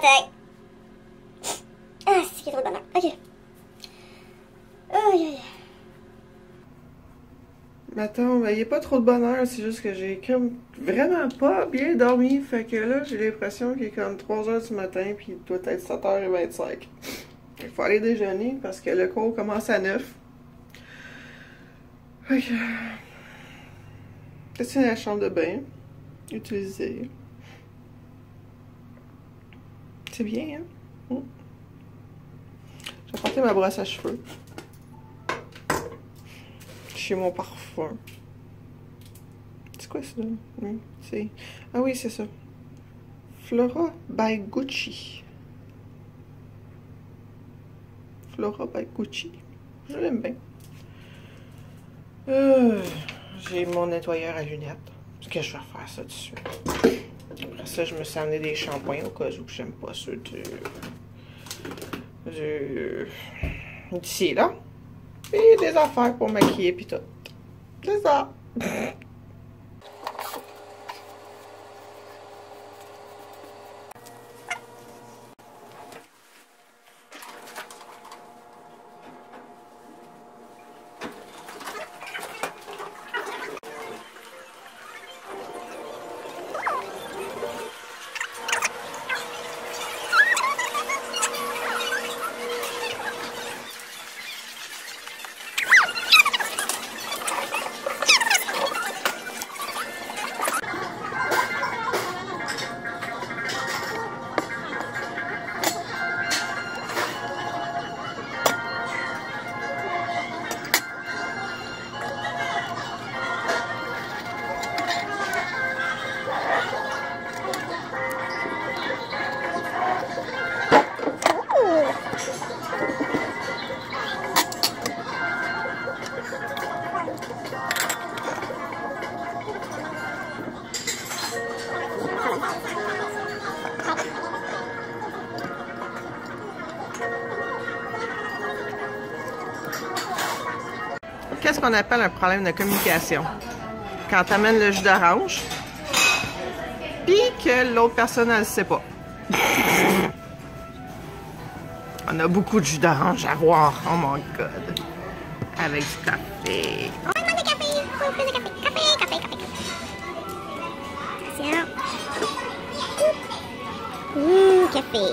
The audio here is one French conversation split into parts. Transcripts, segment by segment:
matin. Ah, c'est qu'il y a trop de bonheur. Ok. Aïe, aïe. Mais attends, il n'y a pas trop de bonheur, c'est juste que j'ai comme vraiment pas bien dormi. Fait que là, j'ai l'impression qu'il est comme 3h du matin, puis il doit être 7h25. Il faut aller déjeuner parce que le cours commence à 9. Fait que... c'est la chambre de bain. Utiliser. C'est bien, hein? J'ai apporté ma brosse à cheveux. Chez mon parfum. C'est quoi ça? C'est... Ah oui, c'est ça. Flora by Gucci. Flora by Gucci. Je l'aime bien. J'ai mon nettoyeur à lunettes. Est-ce que je vais faire ça dessus? Après ça, je me suis amené des shampoings au cas où j'aime pas ceux d'ici là. Et des affaires pour maquiller pis tout. C'est ça. Qu'est-ce qu'on appelle un problème de communication? Quand tu amènes le jus d'orange, puis que l'autre personne, elle ne sait pas. On a beaucoup de jus d'orange à boire. Oh mon god. Avec du café. On va prendre du café. On va prendre du café. Café. Attention. Café.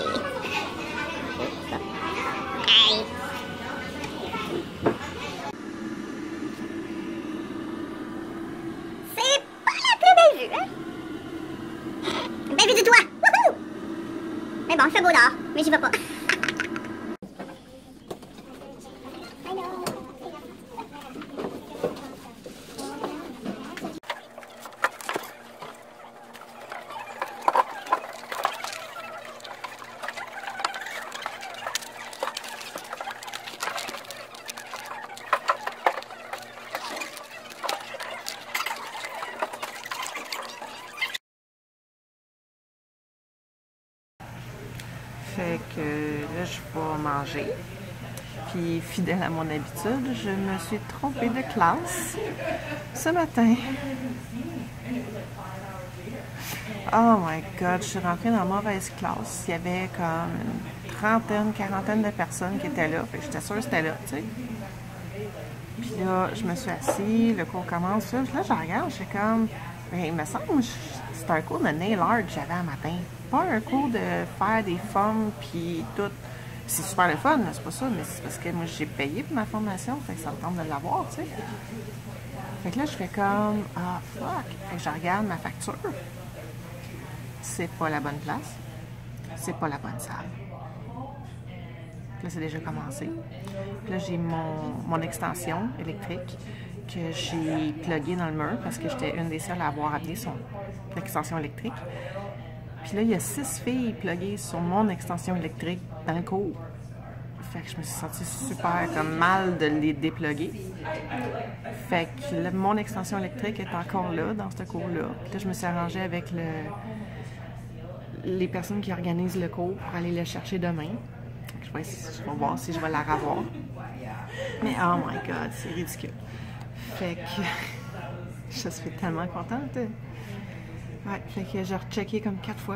Aïe. C'est pas la plus belle vue, hein? Belle vue du toit. Wouhou! Mais bon, il fait beau dehors, mais j'y vais pas. Fait que là, je vais manger. Puis, fidèle à mon habitude, je me suis trompée de classe ce matin. Oh my god, je suis rentrée dans la mauvaise classe. Il y avait comme une trentaine, quarantaine de personnes qui étaient là. Fait que j'étais sûre que c'était là, tu sais. Puis là, je me suis assise, le cours commence. Là, je regarde, je suis comme... Ben, il me semble que c'était un cours de nail art que j'avais un matin. Pas un cours de faire des formes puis tout. C'est super le fun, c'est pas ça, mais c'est parce que moi j'ai payé pour ma formation, fait que ça me tente de l'avoir, tu sais. Fait que là je fais comme ah fuck. Fait que je regarde ma facture. C'est pas la bonne place. C'est pas la bonne salle. Là c'est déjà commencé. Puis là j'ai mon extension électrique que j'ai pluguée dans le mur parce que j'étais une des seules à avoir amené son extension électrique. Puis là, il y a 6 filles pluguées sur mon extension électrique dans le cours. Fait que je me suis sentie super comme mal de les dépluguer. Fait que là, mon extension électrique est encore là, dans ce cours-là. Puis là, je me suis arrangée avec les personnes qui organisent le cours pour aller le chercher demain. Je vais voir si je vais la revoir. Mais oh my god, c'est ridicule. Fait que je suis tellement contente. Ouais, fait que j'ai rechecké comme 4 fois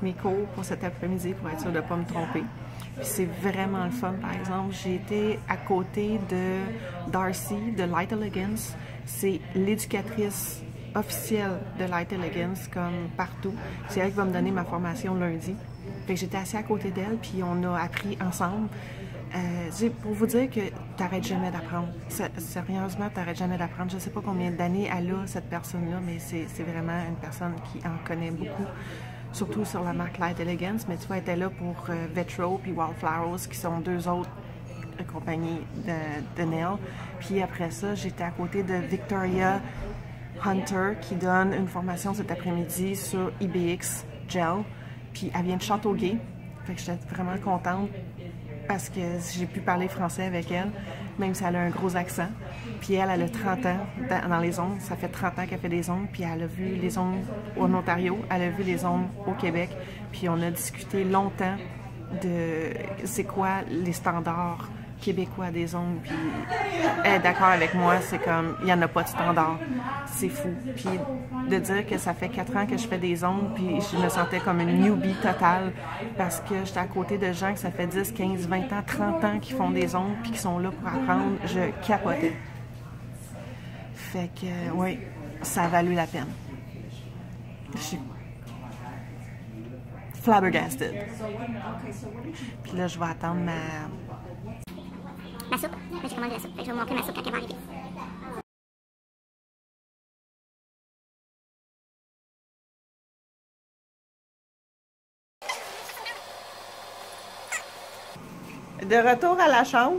mes cours pour cet après-midi pour être sûr de ne pas me tromper. Puis c'est vraiment le fun, par exemple. J'ai été à côté de Darcy de Light Elegance. C'est l'éducatrice officielle de Light Elegance, comme partout. C'est elle qui va me donner ma formation lundi. Fait que j'étais assise à côté d'elle, puis on a appris ensemble. Pour vous dire que t'arrêtes jamais d'apprendre. Sérieusement, t'arrêtes jamais d'apprendre. Je sais pas combien d'années elle a, cette personne-là, mais c'est vraiment une personne qui en connaît beaucoup, surtout sur la marque Light Elegance. Mais tu vois, elle était là pour Vetro puis Wildflowers, qui sont deux autres compagnies de nails. Puis après ça, j'étais à côté de Victoria Hunter, qui donne une formation cet après-midi sur IBX Gel. Puis elle vient de Châteauguay. Fait que j'étais vraiment contente parce que j'ai pu parler français avec elle, même si elle a un gros accent. Puis elle a 30 ans dans les ongles. Ça fait 30 ans qu'elle fait des ongles. Puis elle a vu les ongles en Ontario, elle a vu les ongles au Québec. Puis on a discuté longtemps de c'est quoi les standards québécois des ongles. Puis elle est d'accord avec moi, c'est comme, il n'y en a pas de standard. C'est fou. Puis de dire que ça fait 4 ans que je fais des ongles, puis je me sentais comme une newbie totale, parce que j'étais à côté de gens que ça fait 10, 15, 20 ans, 30 ans qui font des ongles, puis qui sont là pour apprendre. Je capotais. Fait que, oui, ça a valu la peine. Je suis flabbergasted. Puis là, je vais attendre ma soupe. J'ai commandé la soupe. Fait que je vais vous montrer ma soupe quand elle va arriver. De retour à la chambre,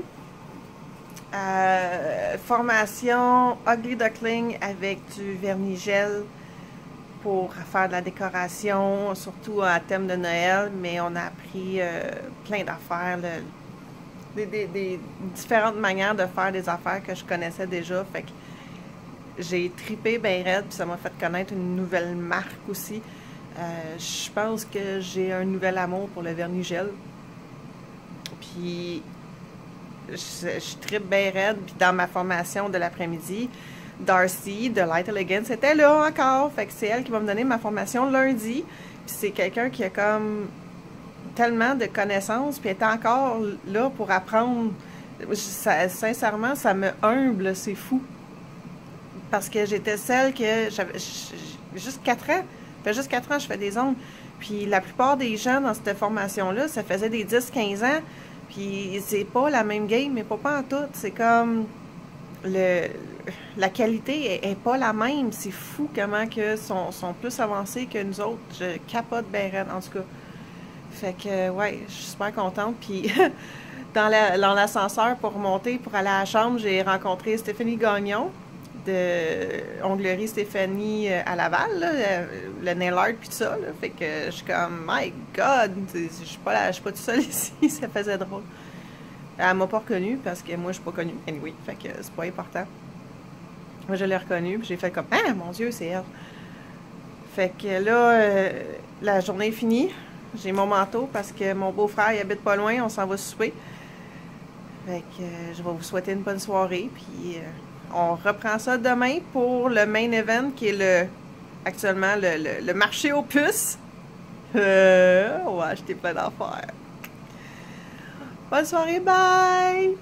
formation Ugly Duckling avec du vernis gel pour faire de la décoration, surtout à thème de Noël, mais on a appris plein d'affaires, des différentes manières de faire des affaires que je connaissais déjà, fait que j'ai tripé bien raide, puis ça m'a fait connaître une nouvelle marque aussi. Je pense que j'ai un nouvel amour pour le vernis gel. Puis, je tripe bien raide. Puis, dans ma formation de l'après-midi, Darcy de Light Elegance était là encore. Fait que c'est elle qui va me donner ma formation lundi. Puis, c'est quelqu'un qui a comme tellement de connaissances. Puis, elle est encore là pour apprendre. Sincèrement, ça me humble. C'est fou. Parce que j'étais celle que j'avais juste 4 ans. Ça fait juste 4 ans que je fais des ongles. Puis, la plupart des gens dans cette formation-là, ça faisait des 10-15 ans. Puis c'est pas la même game, mais pas en tout. C'est comme la qualité est pas la même. C'est fou comment que sont plus avancés que nous autres. Je capote bien raide, en tout cas. Fait que ouais, je suis super contente. Puis dans l'ascenseur pour monter, pour aller à la chambre, j'ai rencontré Stéphanie Gagnon de Onglerie Stéphanie à Laval, là, le nail art puis tout ça, là. Fait que je suis comme, my God, je suis pas toute seule ici, ça faisait drôle. Elle m'a pas reconnue parce que moi je suis pas connue, anyway, fait que c'est pas important. Moi je l'ai reconnue puis j'ai fait comme, ah mon Dieu, c'est elle. Fait que là, la journée est finie, j'ai mon manteau parce que mon beau-frère il habite pas loin, on s'en va souper. Fait que je vais vous souhaiter une bonne soirée puis on reprend ça demain pour le main event qui est actuellement le marché aux puces. On va acheter plein d'affaires. Bonne soirée, bye!